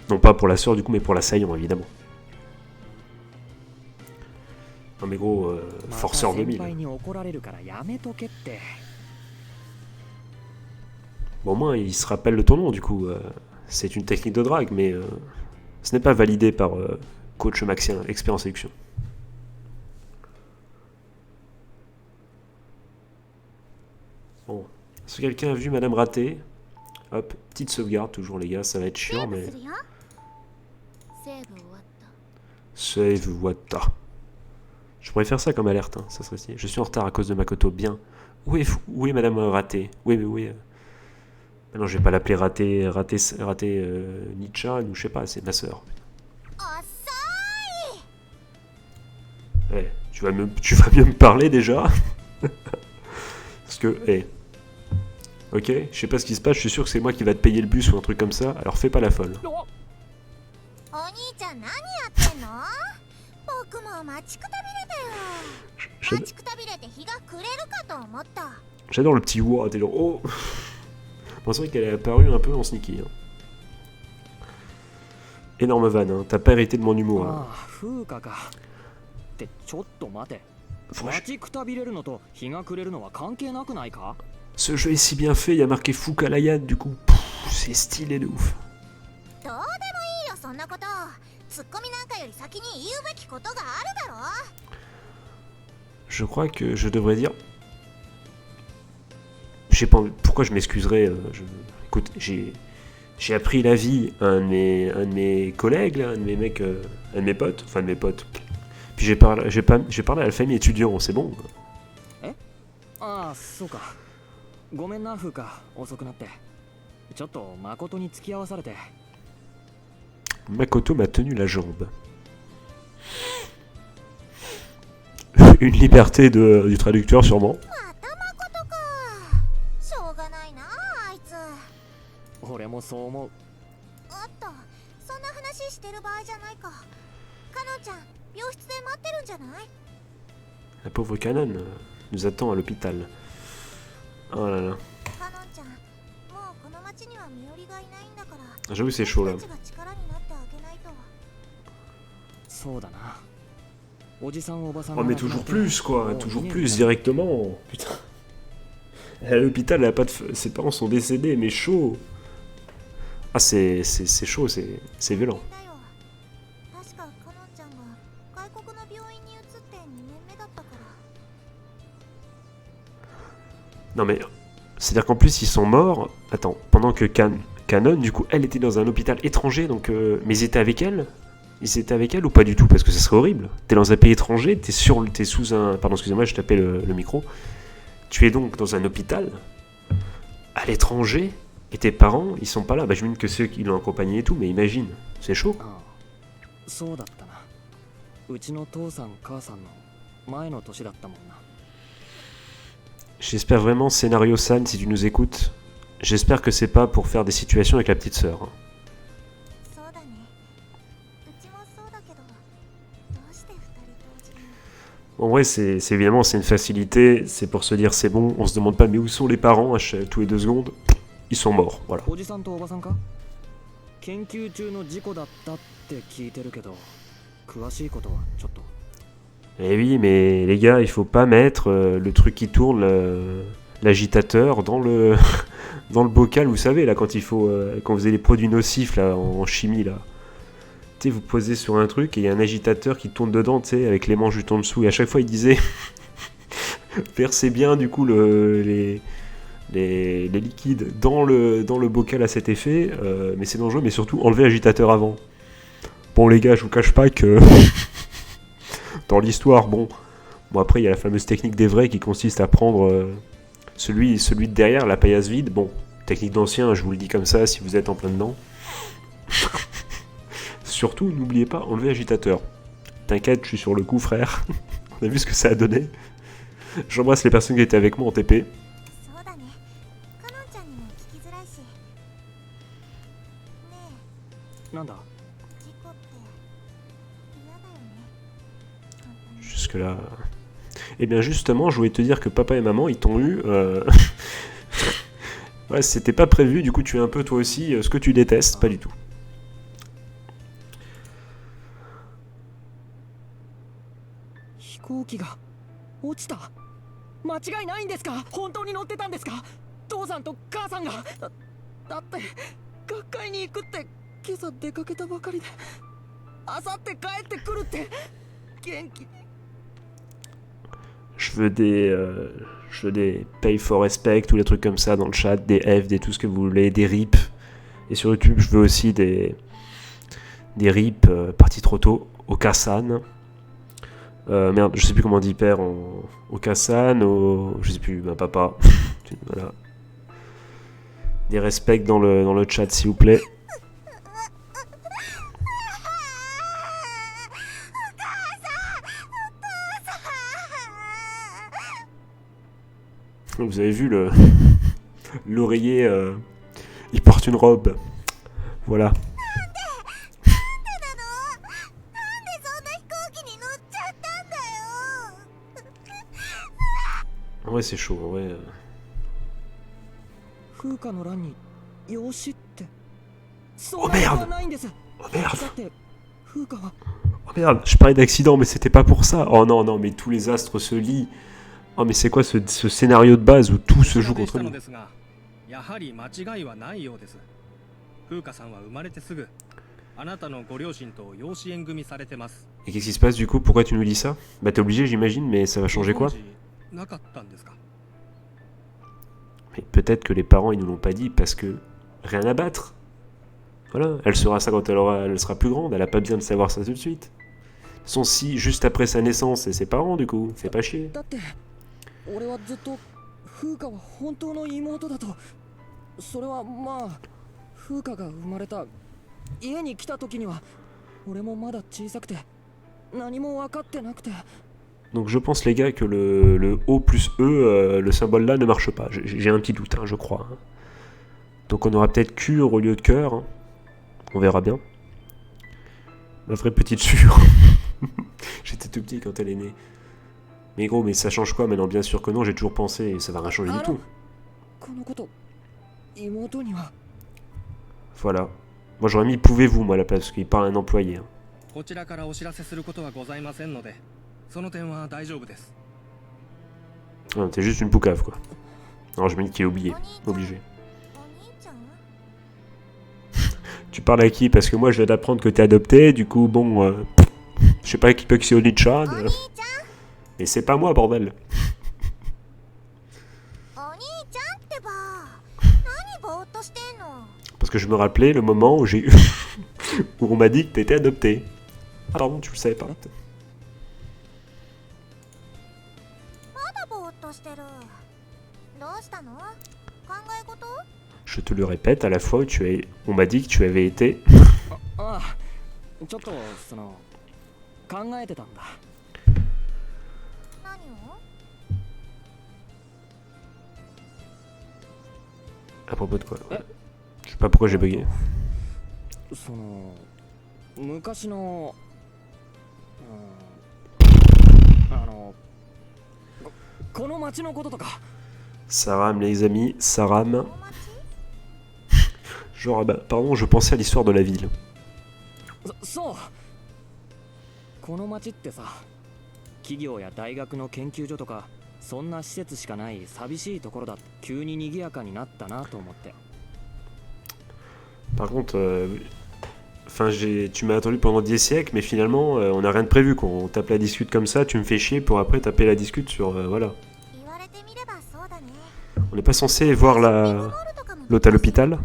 Non pas pour la sœur du coup, mais pour l'assaillant, évidemment. Non mais gros, forceur 2000. 先輩に怒られるからやめとけって。 Bon, au moins, il se rappelle de ton nom, du coup. C'est une technique de drague, mais ce n'est pas validé par coach Maxien, expert en séduction. Bon, est-ce que quelqu'un a vu Madame Raté? Hop, petite sauvegarde, toujours les gars, ça va être chiant, mais... セーブ終わった Save Wata. Je pourrais faire ça comme alerte, hein, ça serait stylé. Je suis en retard à cause de Makoto, bien. Où est Madame Raté? Oui. Ah non, je vais pas l'appeler Raté Nichan, ou je sais pas, c'est ma sœur. 遅い Ouais, tu vas mieux me parler déjà. Parce que, ok, je sais pas ce qui se passe, je suis sûr que c'est moi qui va te payer le bus ou un truc comme ça, alors fais pas la folle. お兄ちゃん何やってんの僕も待ちくたびれたよ J'ad- 待ちくたびれて日が暮れるかと思った J'adore le petit wa, t'es genre, oh. Bon, c'est vrai qu'elle est apparue un peu en sneaky. Hein. Énorme vanne, hein. T'as pas hérité de mon humour. Hein. ああ、風花か。ってちょっと待て。 Franchement, 待ちくたびれるのと日が暮れるのは関係なくないか？ ce jeu est si bien fait, il y a marqué Fukalayan du coup. Pff, c'est stylé de ouf. どうでもいいよそんなことツッコミなんかより先に言うべきことがあるだろ Je crois que je devrais dire. Je sais pas pourquoi je m'excuserais. Écoute, j'ai appris la vie à un de mes collègues, là, un de mes mecs, un de mes potes, enfin de mes potes. Puis j'ai parlé à la famille étudiant, c'est bon. ああ、そうか。ごめんな、風花。遅くなって。ちょっと誠に付き合わされて。 Makoto m'a tenu la jambe. Une liberté du traducteur sûrement. また誠かしょうがないなあいつ俺もそう思う。おっとそんな話してる場合じゃないかかのんちゃん病室で待ってるんじゃない La pauvre Canon nous attend à l'hôpital. Oh là là. かのんちゃんもうこの町には身寄りがいないんだから J'avoue c'est chaud là. 僕たちが力になってあげないとそうだな。おじさんおばさん Oh が mais 亡くなっ toujours て plus quoi, もう toujours 二年 plus だ。 directement. Putain. À l'hôpital, elle a pas de ses parents sont décédés, mais chaud. Ah c'est chaud, c'est violent. だよ確かかのんちゃんが外国の病院に移って2年目だったから Non mais c'est-à-dire qu'en plus ils sont morts. Attends, pendant que Canon, du coup, elle était dans un hôpital étranger, donc mais ils étaient avec elle. Ils étaient avec elle ou pas du tout? Parce que ça serait horrible. T'es dans un pays étranger, t'es sous un... Pardon, excusez-moi, je tapais le micro. Tu es donc dans un hôpital, à l'étranger, et tes parents, ils sont pas là. Bah, j'imagine que ceux qui l'ont accompagné et tout, mais imagine, c'est chaud. ああ、そうだったな。うちの父さん母さんの前の年だったもんな。 J'espère vraiment, Scénario San, si tu nous écoutes, j'espère que c'est pas pour faire des situations avec la petite sœur. そうだねうちもそうだけどどうして2人同時に En vrai, c'est évidemment, c'est une facilité, c'est pour se dire c'est bon, on se demande pas mais où sont les parents tous les 2 secondes, ils sont morts, voilà. おじさんとおばさんか？研究中の事故だったって聞いてるけど、詳しいことはちょっと。 Eh oui, mais les gars, il faut pas mettre le truc qui tourne, l'agitateur dans le dans le bocal, vous savez, là, quand il faut quand vous avez les produits nocifs là en chimie là. Tu sais, vous posez sur un truc et il y a un agitateur qui tourne dedans, tu sais, avec les manches juste en dessous. Et à chaque fois, il disait versez bien du coup les liquides dans le bocal à cet effet, mais c'est dangereux, mais surtout enlevez l'agitateur avant. Bon les gars, je vous cache pas que dans l'histoire, bon après il y a la fameuse technique des vrais qui consiste à prendre celui de derrière, la paillasse vide, bon, technique d'ancien, je vous le dis comme ça si vous êtes en plein dedans. Surtout, n'oubliez pas, enlever l'agitateur. T'inquiète, je suis sur le coup frère, on a vu ce que ça a donné. J'embrasse les personnes qui étaient avec moi en TP. そうだね。かのんちゃんにも聞きづらいし。ねえ、なんだ事故って嫌だよね。本当に。 Jusque-là. Eh bien justement, je voulais te dire que papa et maman, ils t'ont eu... Ouais, c'était pas prévu, du coup tu es un peu toi aussi ce que tu détestes, pas du tout. 飛行機が落ちた。間違いないんですか？本当に乗ってたんですか？父さんと母さんが。だって学会に行くって今朝出かけたばかりで、明後日帰ってくるって元気。 Je veux des pay for respect, tous les trucs comme ça dans le chat, des F, des tout ce que vous voulez, des RIP. Et sur YouTube, je veux aussi des RIP partis trop tôt, au Kassan. Merde, je sais plus comment on dit père au Kassan, je sais plus, ma papa. Voilà. Des respects dans le chat, s'il vous plaît. Vous avez vu l'oreiller, il porte une robe. Voilà. なんでなの？なんでそんな飛行機に乗っちゃったんだよ。 Ouais, c'est chaud, ouais. 風花の欄に養子って。 Oh merde! はないんです。 Oh merde! だって風花は Oh merde, je parlais d'accident, mais c'était pas pour ça. Oh non, non, mais tous les astres se lient. Oh, mais c'est quoi ce scénario de base où tout se joue contre nous? やはり間違いはないようです。風花さんは生まれてすぐあなたのご両親と養子縁組されてます。 Et qu'est-ce qui se passe du coup? Pourquoi tu nous dis ça? Bah t'es obligé j'imagine, mais ça va changer quoi? なかったんですか？ Mais peut-être que les parents ils nous l'ont pas dit parce que rien à battre. Voilà, elle saura ça quand elle sera plus grande, elle a pas besoin de savoir ça tout de suite. De toute façon, si juste après sa naissance et ses parents du coup, fais pas chier. だって俺はずっと風花は本当の妹だと。それはまあ風花が生まれた家に来た時には俺もまだ小さくて何も分かってなくて。 Donc je pense les gars que le O plus E, le symbole là ne marche pas. J'ai un petit doute, hein, je crois. Hein. Donc on aura peut-être cure au lieu de cœur. Hein. On verra bien. Ma vraie petite sûre. J'étais tout petit quand elle est née. Mais gros, mais ça change quoi maintenant? Bien sûr que non, j'ai toujours pensé et ça va rien changer du tout. このこと妹には。 Voilà. Moi j'aurais mis pouvez-vous moi à la place parce qu'il parle à un employé. Hein. こちらからお知らせすることはございませんので、その点は大丈夫です。 Ah, t'es juste une poucave quoi. Non, je me dis qu'il est oublié. Obligé. お兄ちゃん？ Tu parles à qui? Parce que moi je viens d'apprendre que t'es adopté, du coup bon... je sais pas qui peut que c'est Oni-chan. お兄ちゃん？ Mais c'est pas moi bordel. お兄ちゃんってば。何ぼーっとしてんの？ Parce que je me rappelais le moment où j'ai où on m'a dit que t'étais adopté. Ah pardon, tu le savais pas. まだぼーっとしてる。どうしたの？考え事？ Je te le répète, à la fois où on m'a dit que tu avais été... ああ、ちょっとその考えてたんだ。 何を？ À propos de quoi? Je sais pas pourquoi j'ai bugué. その昔の、この町のこととか。 Saram les amis, Saram. お待ち？ Genre, ah bah, pardon, je pensais à l'histoire de la ville. そう。この町ってさ、企業や大学の研究所とかそんな施設しかない寂しいところだ。急に賑やかになったなと思って。 Par contre, enfin, tu m'as attendu pendant 10 siècles, mais finalement, on n'a rien de prévu. Quand on tape la discute comme ça, tu me fais chier pour après taper la discute sur... voilà. 言われてみればそうだね。 On n'est pas censé voir l'hôte à l'hôpital?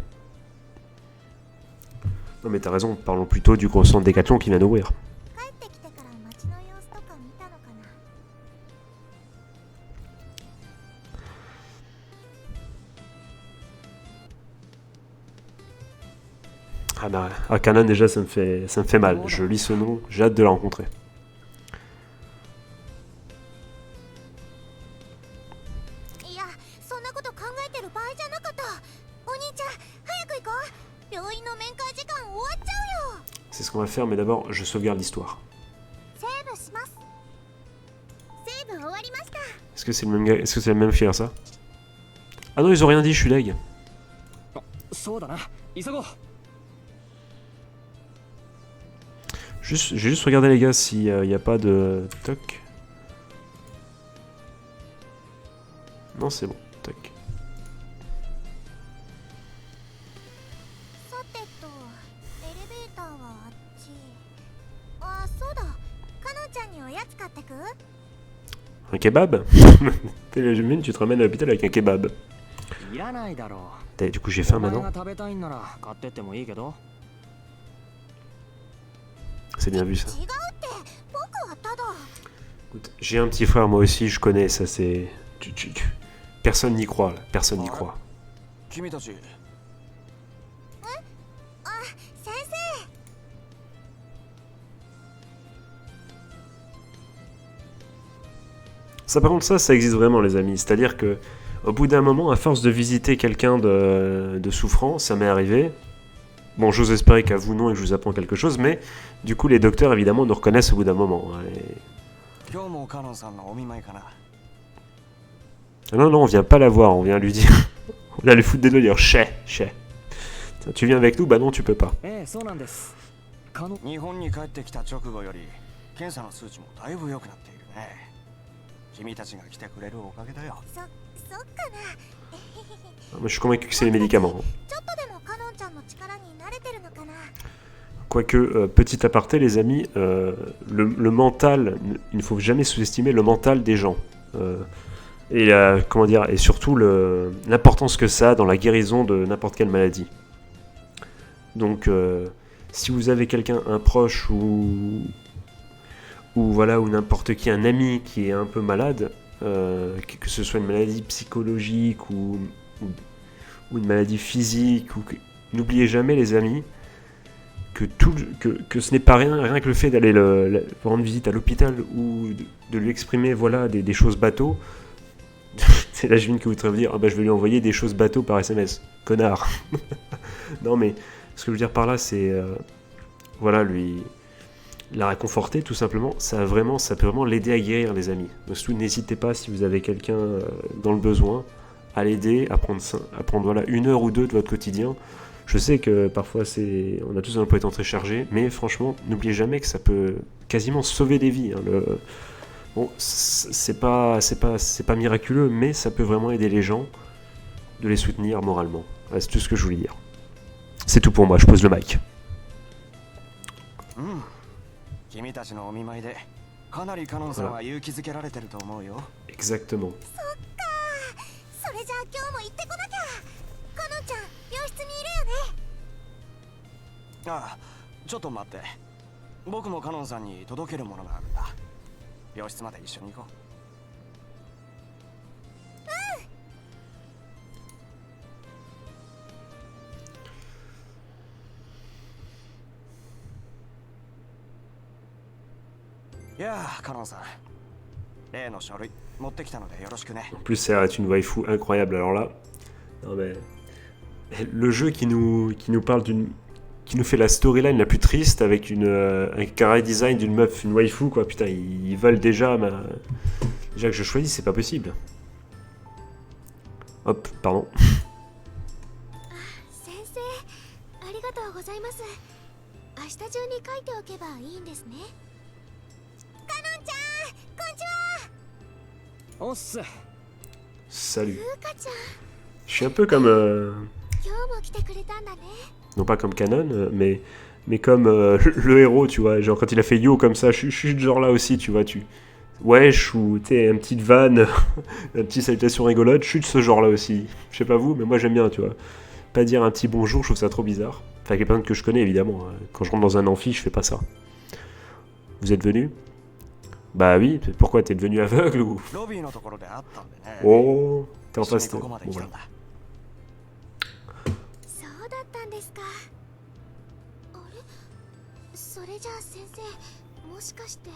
Non mais t'as raison, parlons plutôt du gros centre Décathlon qui vient d'ouvrir. 帰ってきてから街の様子とか見たのかな。 Ah bah, Arcanan déjà ça me fait mal. Je lis ce nom, j'ai hâte de la rencontrer. いや、そんなこと考えてる場合じゃなかった。お兄ちゃん、早く行こう。病院の面会時間終わっちゃうよ。 C'est ce qu'on va faire, mais d'abord je sauvegarde l'histoire. セーブします。セーブ終わりました。 Est-ce que c'est le même gars? Est-ce que c'est le même qui a ça? Ah non, ils ont rien dit, je suis deg. そうだな、急ごう。 J'ai juste regardé les gars s'il n'y a pas de... Toc. Non, c'est bon. Toc. さてと、エレベーターはあっち。あ、そうだ。かのんちゃんにおやつ買ってく？ Un kebab? J'imagine, tu te ramènes à l'hôpital avec un kebab. いらないだろう。 Du coup, j'ai faim お前 maintenant. が食べたいんなら買ってってもいいけど。 C'est bien vu ça. 違うって、僕はただ。 Écoute, j'ai un petit frère, moi aussi, je connais, ça c'est... Personne n'y croit, là. Personne n'y croit. 君たち、あ、先生。 Ça par contre, ça existe vraiment les amis. C'est-à-dire que au bout d'un moment, à force de visiter quelqu'un de souffrant, ça m'est arrivé. Bon, j'ose espérer qu'à vous non et que je vous apprends quelque chose, mais du coup les docteurs évidemment nous reconnaissent au bout d'un moment. Hein, et... 今日もカノンさんのお見舞いかな。 Ah non, non, on vient pas la voir, on vient lui dire... on vient lui foutre des doigts et dire « Chais, chais. Tiens, tu viens avec nous? Bah non, tu peux pas. » ええ、そうなんです。かの、日本に帰ってきた直後より検査の数値もだいぶ良くなっているね。君たちが来てくれるおかげだよ。そっかな。 Moi je suis convaincu que c'est les médicaments. Hein. ちょっとでもかのんちゃんの力に慣れてるのかな。 Quoique, petit aparté les amis, le mental, il ne faut jamais sous-estimer le mental des gens. Et comment dire, et surtout l'importance que ça a dans la guérison de n'importe quelle maladie. Donc, si vous avez quelqu'un, un proche ou voilà, ou n'importe qui, un ami qui est un peu malade, que ce soit une maladie psychologique ou une maladie physique, n'oubliez jamais les amis que ce n'est pas rien que le fait d'aller rendre visite à l'hôpital ou de lui exprimer voilà des choses bateaux. C'est la June qui voudrait vous dire ah bah je vais lui envoyer des choses bateaux par SMS, connard. Non mais ce que je veux dire par là c'est voilà lui la réconforter tout simplement, ça peut vraiment l'aider à guérir les amis. Donc surtout n'hésitez pas si vous avez quelqu'un dans le besoin à l'aider, à prendre voilà 1 heure ou 2 de votre quotidien. Je sais que parfois on a tous un emploi du temps très chargé, mais franchement n'oubliez jamais que ça peut quasiment sauver des vies. Hein, bon, c'est pas miraculeux, mais ça peut vraiment aider les gens, de les soutenir moralement. Voilà, c'est tout ce que je voulais dire. C'est tout pour moi, je pose le mic. 君たちのお見舞いでかなりカノンさんは勇気づけられてると思うよ。 Exactement. それじゃあ今日も行ってこなきゃ。かのんちゃん、病室にいるよね。ああ、ちょっと待って。僕もカノンさんに届けるものがあるんだ。病室まで一緒に行こう。いやあ、カノンさん。例の書類持ってきたのでよろしくね。 En plus, ça est une waifu incroyable. Alors là, non mais le jeu qui nous parle qui nous fait la storyline la plus triste avec un carré design d'une meuf, une waifu quoi. Putain, ils veulent déjà que je choisisse, c'est pas possible. Hop, pardon. 先生、ありがとうございます。明日中に書いておけばいいんですね。かのんちゃん、こんにちは。おっす。 Salut. 風花ちゃん Je suis un peu comme... 今日も来てくれたんだね。 non pas comme Canon, mais comme le héros, tu vois. Genre quand il a fait yo comme ça, je suis de genre là aussi, tu vois. Wesh, ou tu sais, une petite vanne, une petite salutation rigolote, je suis de ce genre là aussi. Je sais pas vous, mais moi j'aime bien, tu vois. Pas dire un petit bonjour, je trouve ça trop bizarre. Enfin, avec les personnes que je connais, évidemment. Quand je rentre dans un amphi, je fais pas ça. Vous êtes venu? Bah oui, pourquoi t'es devenu aveugle ou... ロビーのところで会ったんでね。 Oh, t'es en 一緒に face ここまで bon, 来た voilà. んだ。そうだったんですか。あれ、それじゃあ先生、もしかして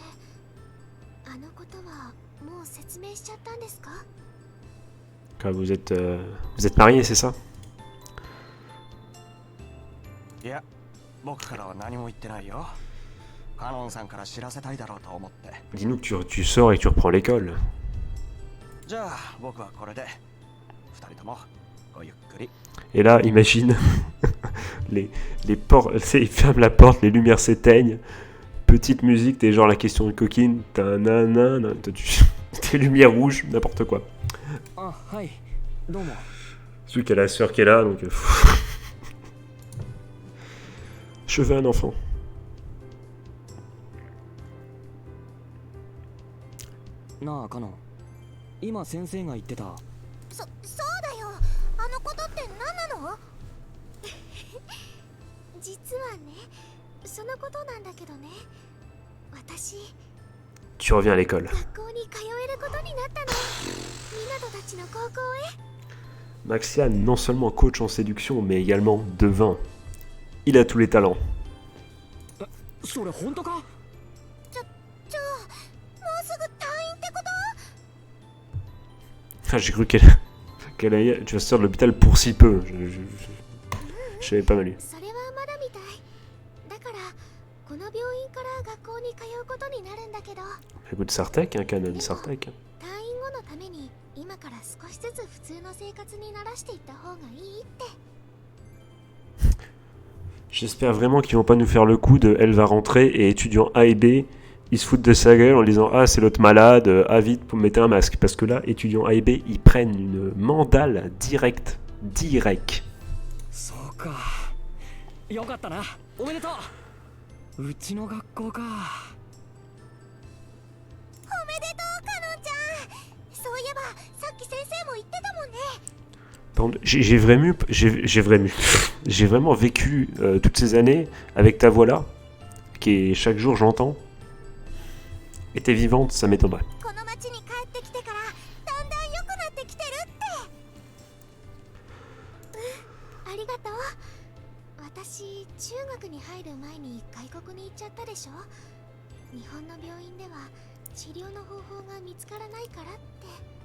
あのことはもう説明しちゃったんですか？ Quand vous êtes marié, c'est ça? いや、僕からは何も言ってないよ。カノンさんから知らせたいだろうと思って。 Dis-nous que tu sors et que tu reprends l'école. じゃあ僕はこれで二人ともごゆっくり。 Et là, imagine, les portes, ils ferment la porte, les lumières s'éteignent, petite musique, t'es genre la question de coquine, tes lumières rouges, n'importe quoi. あ、はい。どうも。 Celui qui a la sœur qui est là, donc... Je veux un enfant. なあカノン、今先生が言ってた。そうだよ。あのことって何なの？実はね、そのことなんだけどね。私、 Tu reviens à l'école. 学校に通えることになったの。湊たちの高校へ。 Maxian, non seulement coach en séduction, mais également devin. Il a tous les talents. それ本当か？じゃあ、もうすぐ退院ってこと？ Ah, j'ai cru qu'elle allait... Tu vas sortir de l'hôpital pour si peu. Je savais pas mal lu. それはまだみたい。だからこの病院から学校に通うことになるんだけど、 Écoute, Sartek, hein, Canon Sartek. 退院後のために今から少しずつ普通の生活に慣らしていった方がいいって。 J'espère vraiment qu'ils vont pas nous faire le coup de elle va rentrer et étudiants A et B, ils se foutent de sa gueule en disant ah c'est l'autre malade, ah vite pour mettre un masque. Parce que là, étudiants A et B, ils prennent une mandale direct. そうか。よかったな。おめでとう。うちの学校か。おめでとうカノンちゃん。そういえばさっき先生も言ってたもんね。 Par contre, j'ai vraiment vécu toutes ces années avec ta voix là, qui est chaque jour j'entends. Et t'es vivante, ça m'étonnerait. この町に帰ってきてからだんだん良くなってきてるって。ありがとう。私中学に入る前に外国に行っちゃったでしょ。日本の病院では治療の方法が見つからないからって。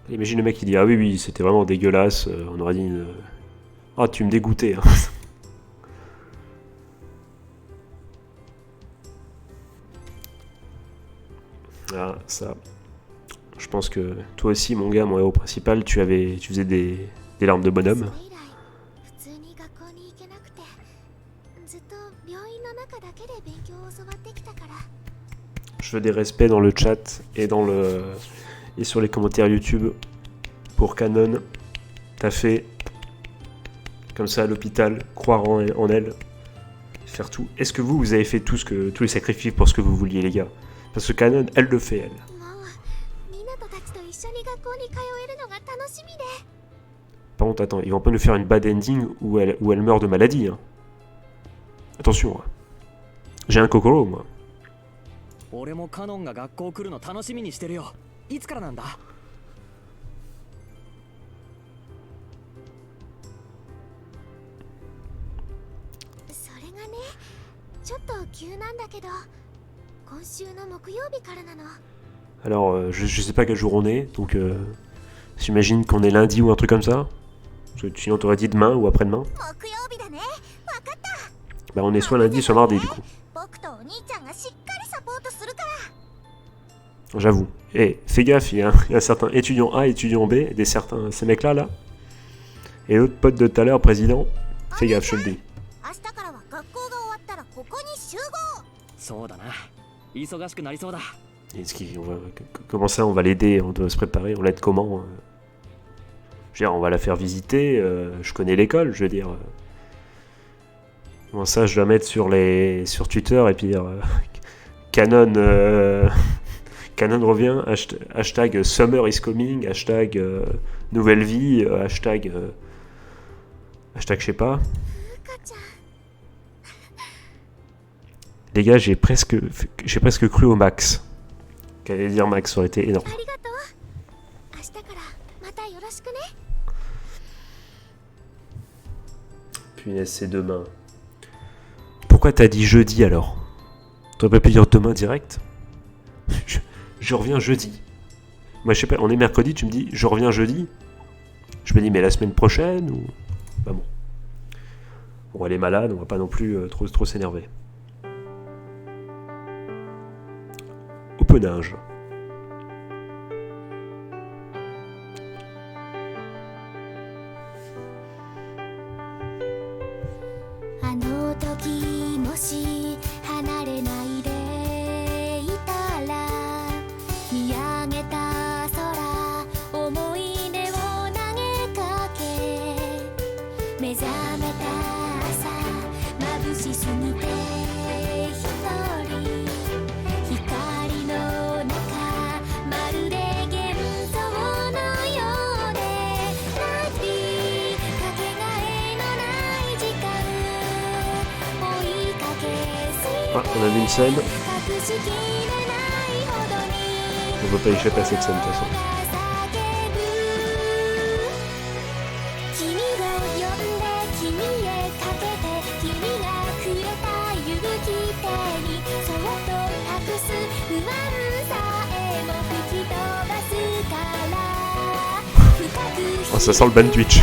Imagine le mec qui dit ah oui c'était vraiment dégueulasse, on aurait dit ah tu me dégoûtais. Hein. Ah ça, je pense que toi aussi mon gars, mon héros principal, tu faisais des larmes de bonhomme. それ以来普通に学校に行けなくて、ずっと病院の中だけで勉強を教わってきたから。 Je veux des respects dans le chat et sur les commentaires YouTube pour Canon. T'as fait comme ça à l'hôpital, croire en elle, faire tout. Est-ce que vous avez fait tous les sacrifices pour ce que vous vouliez les gars? Parce que Canon, elle le fait elle. もう湊たちと一緒に学校に通えるのが楽しみで。 Par contre attends, ils vont pas nous faire une bad ending où elle meurt de maladie. Hein. Attention, hein. J'ai un Kokoro moi. 俺もカノンが学校来るの楽しみにしてるよ。いつからなんだ？それがね、ちょっと急なんだけど、今週の木曜日からなの。 Alors je sais pas quel jour on est, donc j'imagine qu'on est lundi ou un truc comme ça. Parce que sinon t'aurais dit demain ou après-demain. 木曜日だね。わかった。 Bah on est soit lundi soit mardi du coup. 僕とお兄ちゃんがしっかりサポートするから。 J'avoue. Eh, fais gaffe, il y a un certain étudiant A, étudiant B, ces mecs-là, là. Et l'autre pote de tout à l'heure, président. Fais gaffe, je te le dis. 明日からは学校が終わったらここに集合。そうだな。忙しくなりそうだ。Comment ça, on va l'aider, on doit se préparer, on l'aide comment Je veux dire, on va la faire visiter, je connais l'école, je veux dire. Comment ça, je dois mettre sur Twitter et puis dire Canon, Canon revient, hashtag Summer is coming, hashtag nouvelle vie, hashtag je sais pas. 風花ちゃん Les gars, j'ai presque cru au Max. Qu'allait dire Max, ça aurait été énorme. ありがとう明日からまたよろしくね Punaise, c'est demain. Pourquoi t'as dit jeudi alors? T'aurais pas pu dire demain direct? Je reviens jeudi. Moi je sais pas, on est mercredi, tu me dis je reviens jeudi. Je me dis mais la semaine prochaine ou... Bah bon. Bon, elle est malade, on va pas non plus trop s'énerver. Openage. あの時もし離れないでいたら見上げた空思い出を投げかけ目覚めた朝眩しすぎて一人光の中まるで幻想のようでラッリーかけがえのない時間 Ah, on a vu une scène. On ne peut pas échapper à cette scène de toute façon. Oh, ça sent le ban Twitch.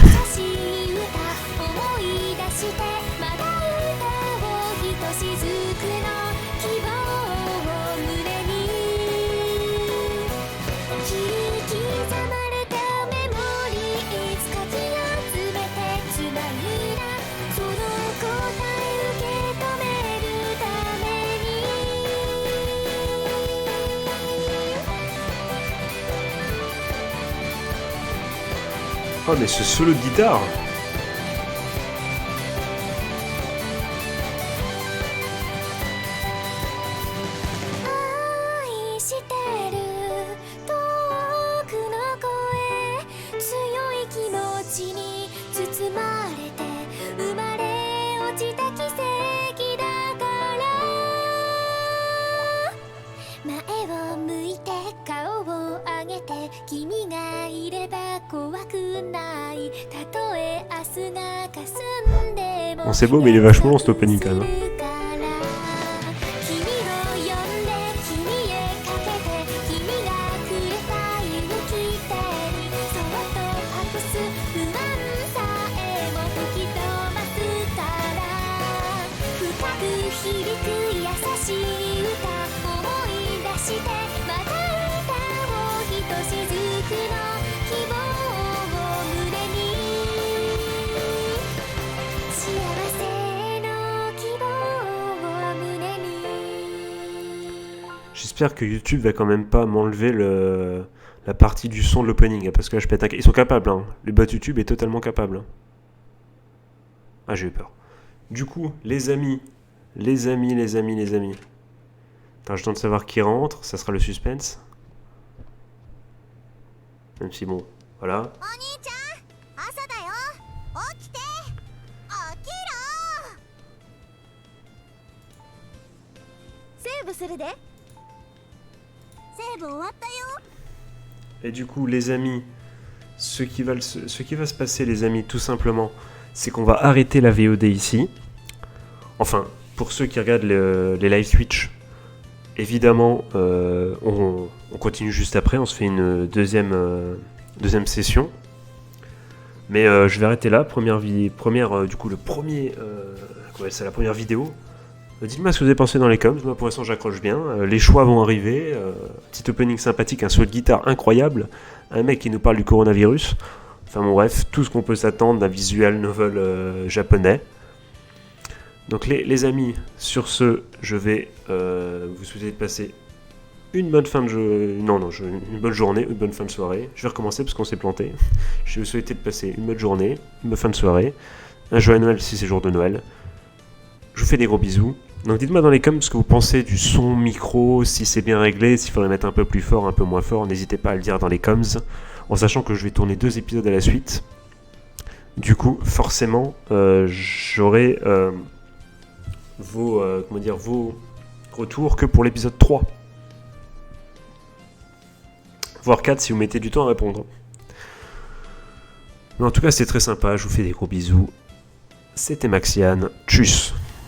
Oh mais ce solo de guitare. Bon, c'est beau mais il est vachement long cet opening quand même. J'espère que YouTube va quand même pas m'enlever la partie du son de l'opening, parce que là je pète un... Ils sont capables, hein. Le bot YouTube est totalement capable. Ah, j'ai eu peur. Du coup, les amis. Attends, je tente de savoir qui rentre, ça sera le suspense. Même si bon, voilà. するで Et du coup, les amis, ce qui va se passer, les amis, tout simplement, c'est qu'on va arrêter la VOD ici. Enfin, pour ceux qui regardent les live Twitch, évidemment, on continue juste après, on se fait une deuxième session. Mais je vais arrêter là, c'est la première vidéo. Dites-moi ce que vous avez pensé dans les coms, moi pour l'instant j'accroche bien, les choix vont arriver, petit opening sympathique, un solo de guitare incroyable, un mec qui nous parle du coronavirus, enfin bon bref, tout ce qu'on peut s'attendre d'un visual novel japonais. Donc les amis, sur ce, je vais vous souhaiter de passer une bonne fin de jeu. Une bonne journée, une bonne fin de soirée. Je vais recommencer parce qu'on s'est planté. Je vais vous souhaiter de passer une bonne journée, une bonne fin de soirée, un joyeux Noël si c'est jour de Noël. Je vous fais des gros bisous. Donc dites-moi dans les comments ce que vous pensez du son micro, si c'est bien réglé, s'il faudrait mettre un peu plus fort, un peu moins fort. N'hésitez pas à le dire dans les comments, en sachant que je vais tourner 2 épisodes à la suite. Du coup, forcément, j'aurai vos retours que pour l'épisode 3. Voire 4 si vous mettez du temps à répondre. Mais en tout cas, c'est très sympa. Je vous fais des gros bisous. C'était Maxian. Tchuss.